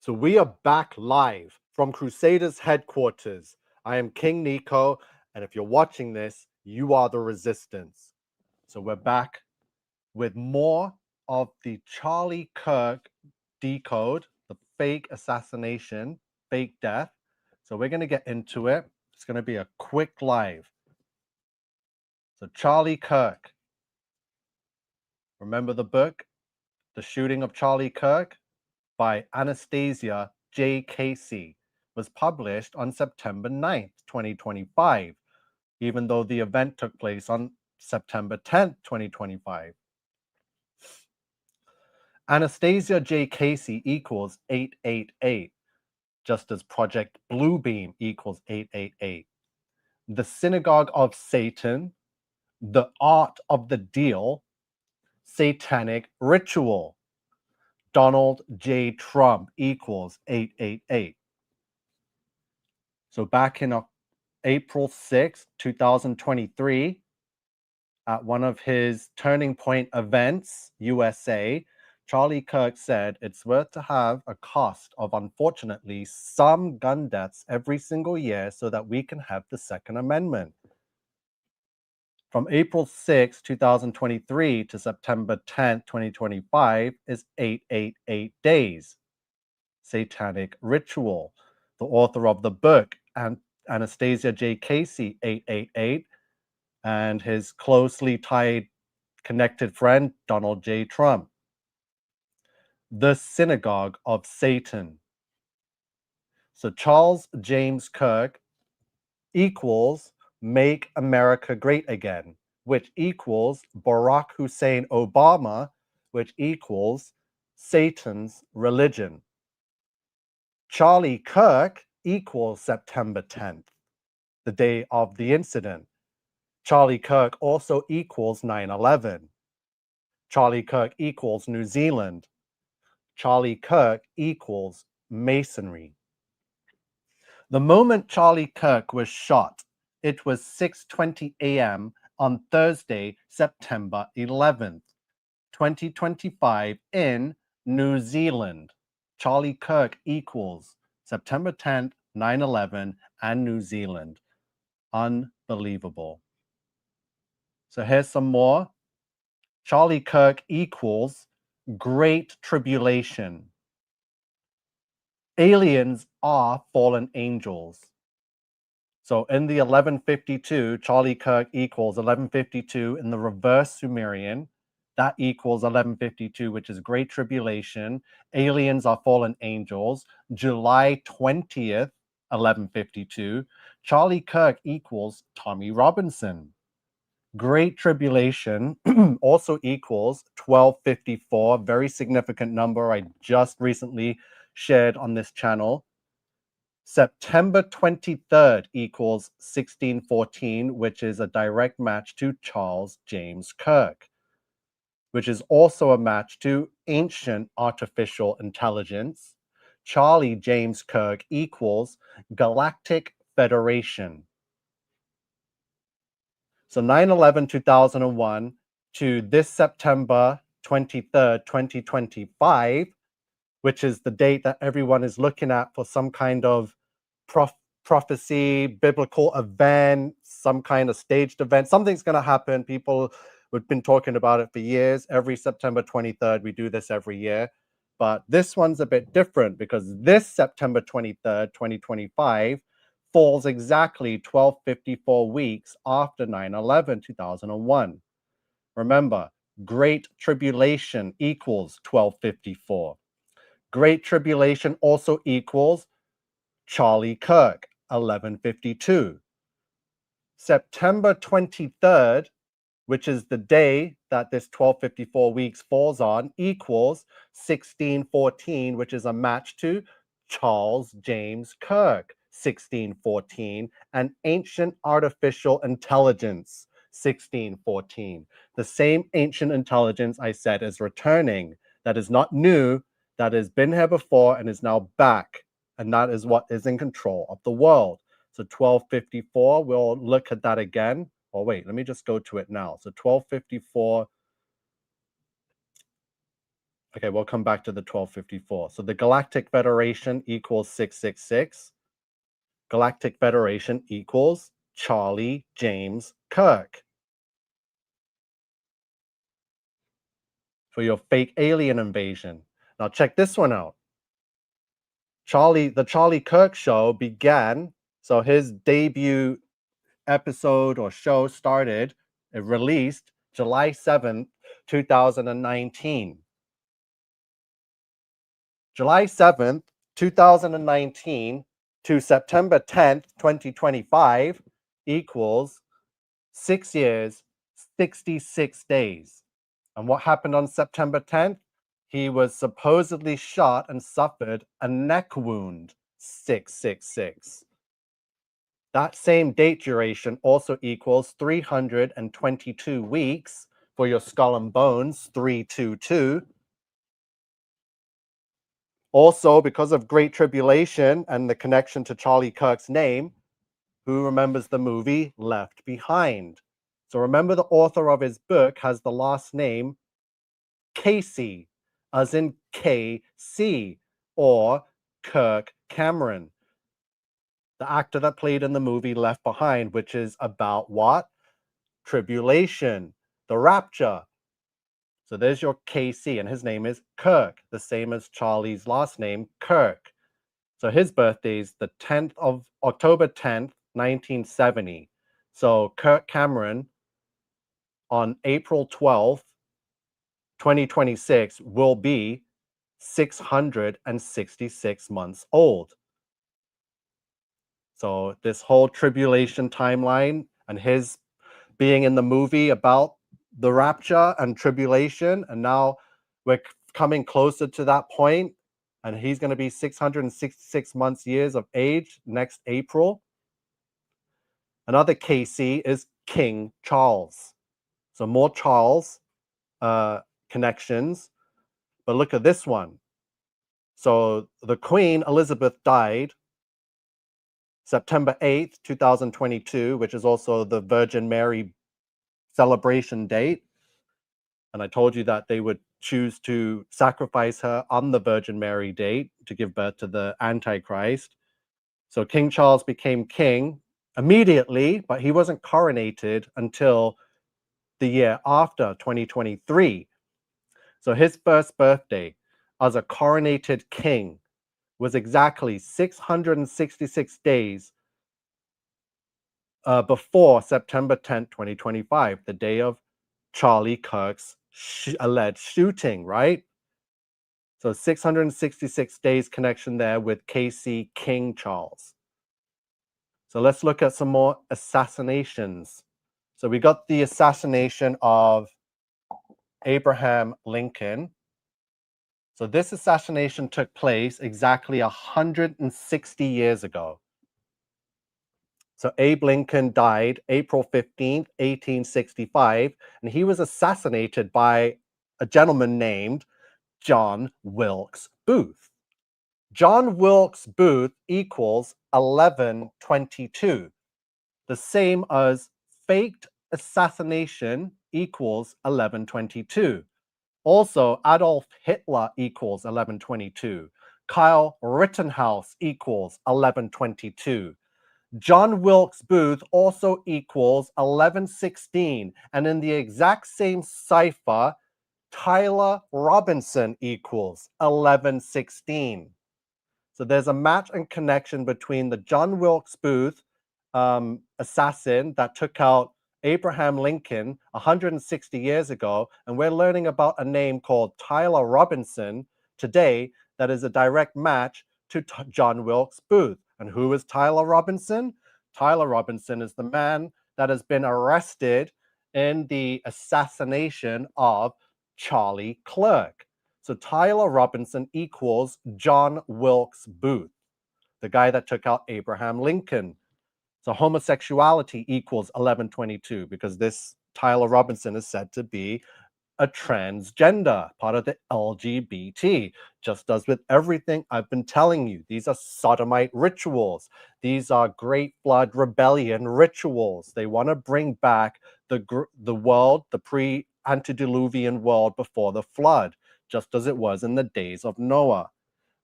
So we are back live from Crusaders headquarters. I am King Nico, and if you're watching this, you are the resistance. So we're back with more of the Charlie Kirk decode, the fake assassination, fake death. So we're going to get into it. It's going to be a quick live. So Charlie Kirk. Remember the book, The Shooting of Charlie Kirk? By Anastasia J. Casey, was published on September 9th, 2025, even though the event took place on September 10th, 2025. Anastasia J. Casey equals 888, just as Project Bluebeam equals 888. The Synagogue of Satan, The Art of the Deal, Satanic Ritual. Donald J. Trump equals 888. So back in April 6, 2023, at one of his Turning Point events, USA, Charlie Kirk said it's worth to have a cost of, unfortunately, some gun deaths every single year so that we can have the Second Amendment. From April 6, 2023 to September 10, 2025 is 888 days. Satanic Ritual. The author of the book, Anastasia J. Casey, 888, and his closely tied, connected friend, Donald J. Trump. The Synagogue of Satan. So Charles James Kirk equals Make America Great Again, which equals Barack Hussein Obama, which equals Satan's religion. Charlie Kirk equals September 10th, the day of the incident. Charlie Kirk also equals 9/11. Charlie Kirk equals New Zealand. Charlie Kirk equals Masonry. The moment Charlie Kirk was shot, it was 6:20 a.m. on Thursday, September 11th, 2025 in New Zealand. Charlie Kirk equals September 10th, 9/11, and New Zealand. Unbelievable. So here's some more. Charlie Kirk equals Great Tribulation. Aliens are fallen angels. So in the 1152, Charlie Kirk equals 1152 in the reverse Sumerian. That equals 1152, which is Great Tribulation. Aliens are fallen angels. July 20th, 1152. Charlie Kirk equals Tommy Robinson. Great Tribulation also equals 1254, very significant number I just recently shared on this channel. September 23rd equals 1614, which is a direct match to Charles James Kirk, which is also a match to Ancient Artificial Intelligence. Charlie James Kirk equals Galactic Federation. So 9/11, 2001 to this September 23rd, 2025, which is the date that everyone is looking at for some kind of prophecy, biblical event, some kind of staged event. Something's going to happen. People have been talking about it for years. Every September 23rd, we do this every year. But this one's a bit different because this September 23rd, 2025, falls exactly 1254 weeks after 9/11, 2001. Remember, Great Tribulation equals 1254. Great Tribulation also equals Charlie Kirk, 1152. September 23rd, which is the day that this 1254 weeks falls on, equals 1614, which is a match to Charles James Kirk, 1614, and Ancient Artificial Intelligence, 1614. The same ancient intelligence I said is returning. That is not new, that has been here before and is now back. And that is what is in control of the world. So 1254, we'll look at that again. Oh, wait, let me just go to it now. So 1254. Okay, we'll come back to the 1254. So the Galactic Federation equals 666. Galactic Federation equals Charlie James Kirk. For your fake alien invasion. Now check this one out. The Charlie Kirk show began, so his debut episode or show started, it released July 7th, 2019. July 7th, 2019 to September 10th, 2025 equals 6 years, 66 days. And what happened on September 10th? He was supposedly shot and suffered a neck wound, 666. That same date duration also equals 322 weeks for your skull and bones, 322. Also, because of Great Tribulation and the connection to Charlie Kirk's name, who remembers the movie Left Behind? So remember, the author of his book has the last name Casey, as in KC, or Kirk Cameron, the actor that played in the movie Left Behind, which is about what? Tribulation, the rapture. So there's your KC, and his name is Kirk, the same as Charlie's last name, Kirk. So his birthday is the 10th of October 10th, 1970. So Kirk Cameron on April 12th, 2026 will be 666 months old. So this whole tribulation timeline and his being in the movie about the rapture and tribulation, and now we're coming closer to that point, and he's going to be 666 years of age next April. Another KC is King Charles. So more Charles connections. But look at this one. So the Queen Elizabeth died September 8th, 2022, which is also the Virgin Mary celebration date. And I told you that they would choose to sacrifice her on the Virgin Mary date to give birth to the Antichrist. So King Charles became king immediately, but he wasn't coronated until the year after, 2023. So his first birthday as a coronated king was exactly 666 days before September 10th, 2025, the day of Charlie Kirk's alleged shooting, right? So 666 days connection there with KC King Charles. So let's look at some more assassinations. So we got the assassination of Abraham Lincoln. So this assassination took place exactly 160 years ago. So Abe Lincoln died April 15th, 1865, and he was assassinated by a gentleman named John Wilkes Booth. John Wilkes Booth equals 1122, the same as faked assassination equals 1122. Also, Adolf Hitler equals 1122. Kyle Rittenhouse equals 1122. John Wilkes Booth also equals 1116. And in the exact same cipher, Tyler Robinson equals 1116. So there's a match and connection between the John Wilkes Booth assassin that took out Abraham Lincoln 160 years ago, and we're learning about a name called Tyler Robinson today that is a direct match to John Wilkes Booth. And who is Tyler Robinson? Tyler Robinson is the man that has been arrested in the assassination of Charlie Kirk. So Tyler Robinson equals John Wilkes Booth, the guy that took out Abraham Lincoln. So homosexuality equals 1122 because this Tyler Robinson is said to be a transgender, part of the LGBT, just as with everything I've been telling you. These are sodomite rituals. These are Great Flood Rebellion rituals. They want to bring back the world, the pre-antediluvian world before the flood, just as it was in the days of Noah.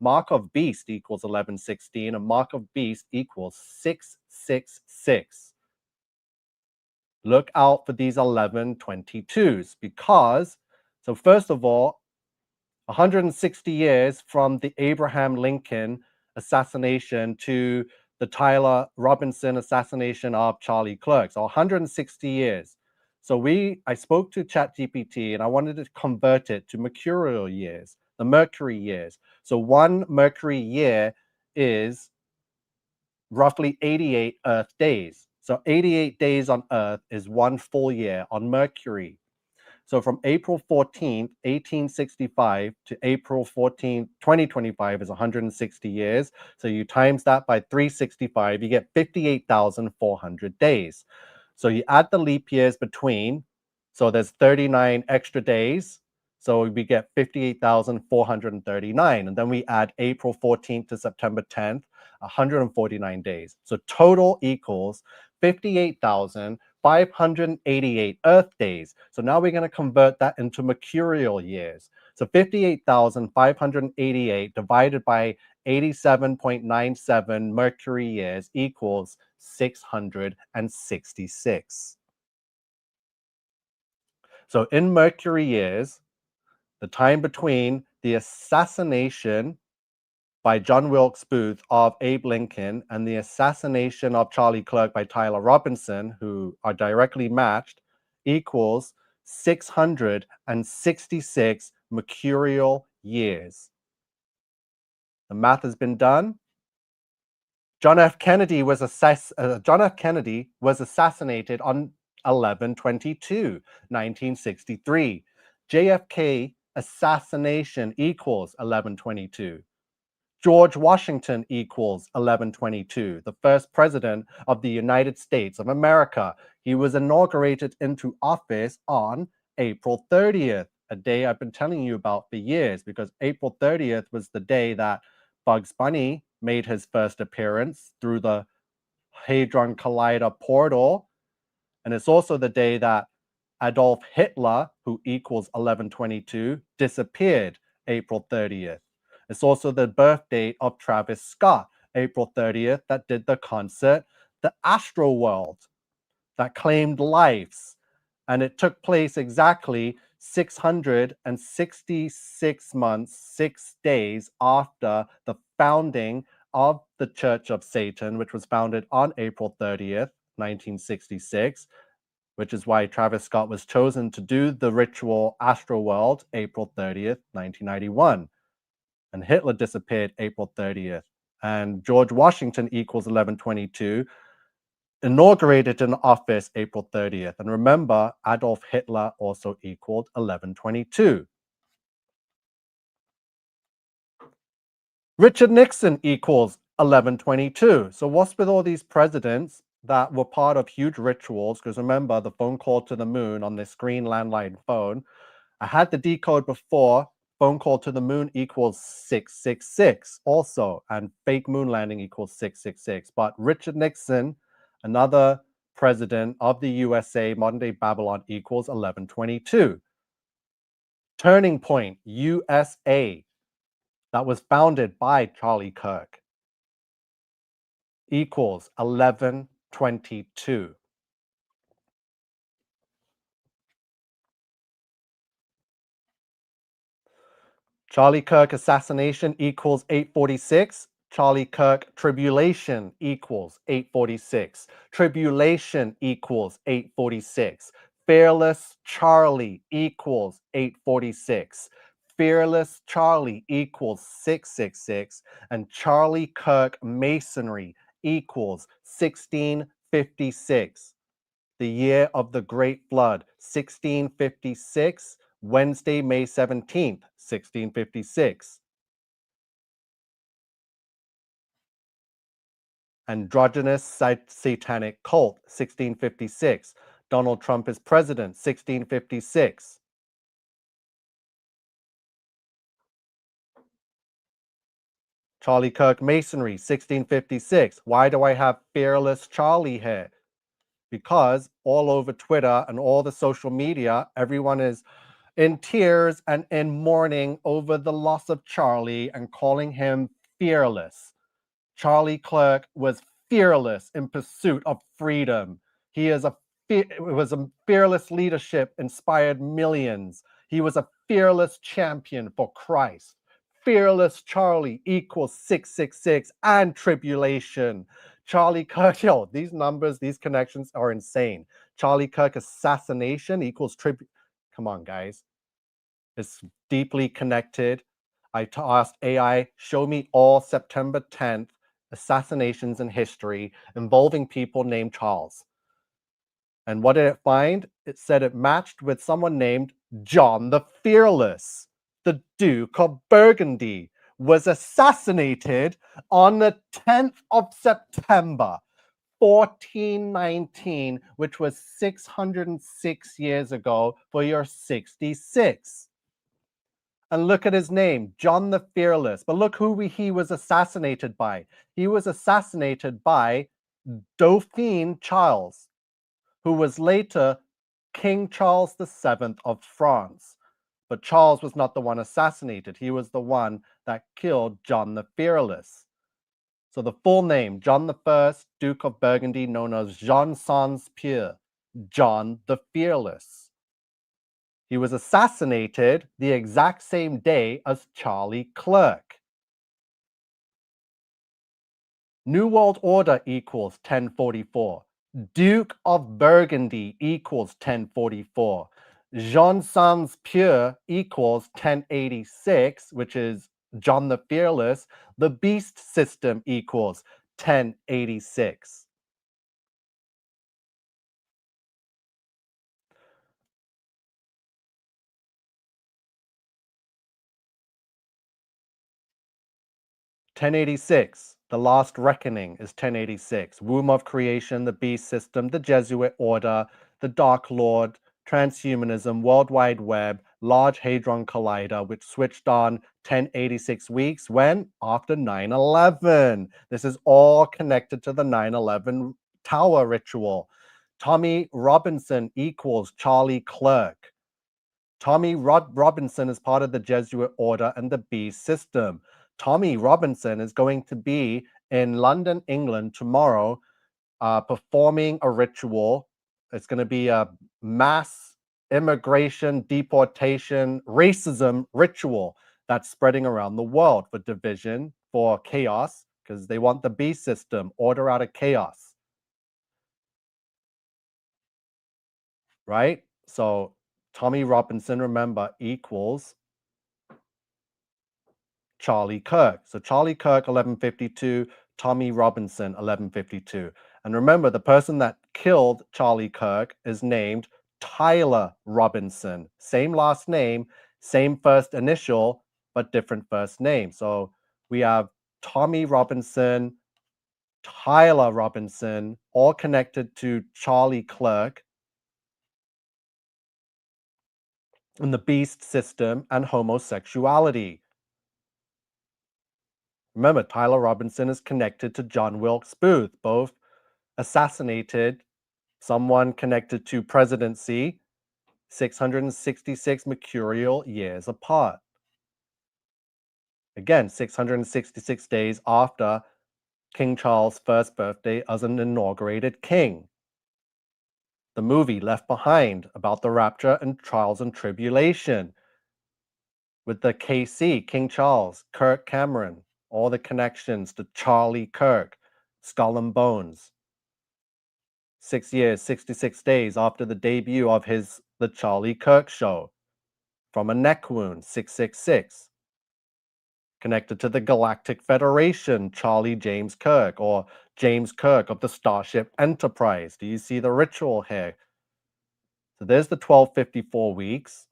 Mark of beast equals 1116, and mark of beast equals 666. Look out for these 1122s because, so first of all, 160 years from the Abraham Lincoln assassination to the Tyler Robinson assassination of Charlie Kirk. So 160 years. So I spoke to ChatGPT and I wanted to convert it to Mercurial years, the Mercury years. So one Mercury year is roughly 88 Earth days. So 88 days on Earth is one full year on Mercury. So from April 14th, 1865 to April 14th, 2025 is 160 years. So you times that by 365, you get 58,400 days. So you add the leap years between. So there's 39 extra days. So we get 58,439. And then we add April 14th to September 10th, 149 days. So total equals 58,588 Earth days. So now we're going to convert that into Mercurial years. So 58,588 divided by 87.97 Mercury years equals 666. So in Mercury years, the time between the assassination by John Wilkes Booth of Abe Lincoln and the assassination of Charlie Kirk by Tyler Robinson, who are directly matched, equals 666 Mercurial years. The math has been done. John F. Kennedy was assassinated on 11/22, 1963. JFK assassination equals 11/22. George Washington equals 11/22, the first president of the United States of America. He was inaugurated into office on April 30th, a day I've been telling you about for years, because April 30th was the day that Bugs Bunny made his first appearance through the Hadron Collider portal. And it's also the day that Adolf Hitler, who equals 11/22, disappeared, April 30th. It's also the birth date of Travis Scott, April 30th, that did the concert, The Astro World, that claimed lives. And it took place exactly 666 months, 6 days after the founding of the Church of Satan, which was founded on April 30th, 1966, which is why Travis Scott was chosen to do the ritual Astro World, April 30th, 1991. And Hitler disappeared April 30th. And George Washington equals 11/22, inaugurated in office April 30th. And remember, Adolf Hitler also equaled 11/22. Richard Nixon equals 11/22. So what's with all these presidents that were part of huge rituals? Because remember, the phone call to the moon on this green landline phone, I had the decode before. Phone call to the moon equals 666 also, and fake moon landing equals 666. But Richard Nixon, another president of the USA, modern day Babylon, equals 11/22. Turning Point, USA, that was founded by Charlie Kirk, equals 11/22. Charlie Kirk assassination equals 846. Charlie Kirk tribulation equals 846. Tribulation equals 846. Fearless Charlie equals 846. Fearless Charlie equals 666. And Charlie Kirk masonry equals 1656. The year of the Great Flood, 1656. Wednesday, May 17th, 1656. Androgynous Satanic Cult, 1656. Donald Trump is president, 1656. Charlie Kirk Masonry, 1656. Why do I have Fearless Charlie here? Because all over Twitter and all the social media, everyone is in tears and in mourning over the loss of Charlie and calling him fearless. Charlie Kirk was fearless in pursuit of freedom. He is was a fearless leadership, inspired millions. He was a fearless champion for Christ. Fearless Charlie equals 666 and tribulation. Charlie Kirk, yo, these numbers, these connections are insane. Charlie Kirk assassination equals Come on, guys. It's deeply connected. I asked AI, show me all September 10th assassinations in history involving people named Charles. And what did it find? It said it matched with someone named John the Fearless. The Duke of Burgundy was assassinated on the 10th of September, 1419, which was 606 years ago for your 66. And look at his name, John the Fearless. But look who he was assassinated by. He was assassinated by Dauphin Charles, who was later King Charles VII of France. But Charles was not the one assassinated. He was the one that killed John the Fearless. So the full name, John I, Duke of Burgundy, known as Jean Sans Pierre, John the Fearless. He was assassinated the exact same day as Charlie Kirk. New World Order equals 1044. Duke of Burgundy equals 1044. Jean Sans Pierre equals 1086, which is John the Fearless. The Beast System equals 1086. (1086), The Last Reckoning is 1086. Womb of Creation, the Beast System, the Jesuit Order, the Dark Lord, Transhumanism, World Wide Web, Large Hadron Collider, which switched on 1086 weeks when? After 9/11. This is all connected to the 9/11 Tower ritual. Tommy Robinson equals Charlie Kirk. Tommy Robinson is part of the Jesuit Order and the Beast System. Tommy Robinson is going to be in London, England tomorrow, performing a ritual. It's going to be a mass immigration, deportation, racism ritual that's spreading around the world for division, for chaos, because they want the beast system, order out of chaos, right? So Tommy Robinson, remember, equals Charlie Kirk. So Charlie Kirk, 1152, Tommy Robinson, 1152. And remember, the person that killed Charlie Kirk is named Tyler Robinson. Same last name, same first initial, but different first name. So we have Tommy Robinson, Tyler Robinson, all connected to Charlie Kirk and the beast system and homosexuality. Remember, Tyler Robinson is connected to John Wilkes Booth, both assassinated someone connected to presidency 666 Mercurial years apart. Again, 666 days after King Charles' first birthday as an inaugurated king. The movie Left Behind about the rapture and trials and tribulation with the KC, King Charles, Kirk Cameron, all the connections to Charlie Kirk, Skull and Bones. 6 years, 66 days after the debut of The Charlie Kirk Show. From a neck wound, 666. Connected to the Galactic Federation, Charlie James Kirk, or James Kirk of the Starship Enterprise. Do you see the ritual here? So there's the 1254 weeks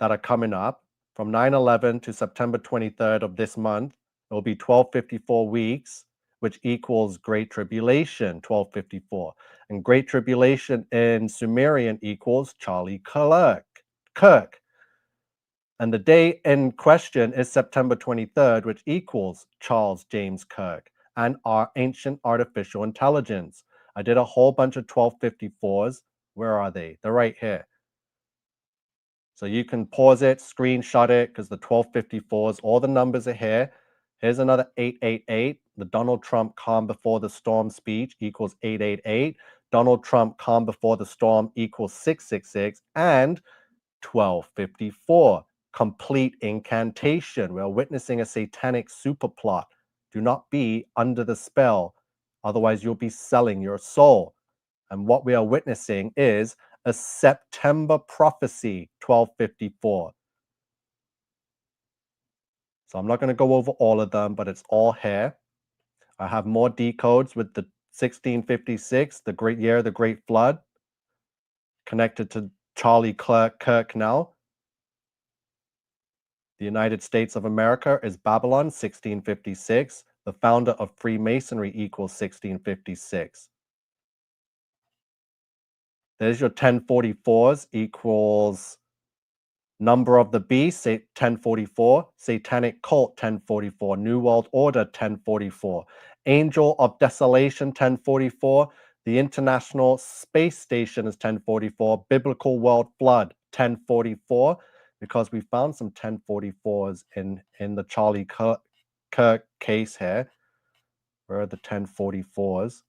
that are coming up from 9/11 to September 23rd of this month. It will be 1254 weeks, which equals Great Tribulation, 1254. And Great Tribulation in Sumerian equals Charlie Kirk. And the day in question is September 23rd, which equals Charles James Kirk and our ancient artificial intelligence. I did a whole bunch of 1254s. Where are they? They're right here. So you can pause it, screenshot it, because the 1254s, all the numbers are here. Here's another 888. The Donald Trump calm before the storm speech equals 888. Donald Trump calm before the storm equals 666. And 1254, complete incantation. We're witnessing a satanic superplot. Do not be under the spell. Otherwise, you'll be selling your soul. And what we are witnessing is a September prophecy, 1254. So I'm not going to go over all of them, but it's all here. I have more decodes with the 1656, the great year, the great flood, connected to Charlie Kirk now. The United States of America is Babylon, 1656. The founder of Freemasonry equals 1656. There's your 1044s equals number of the beast, 1044. Satanic cult, 1044. New World Order, 1044. Angel of Desolation, 1044. The International Space Station is 1044. Biblical World Flood, 1044. Because we found some 1044s in the Charlie Kirk case here. Where are the 1044s?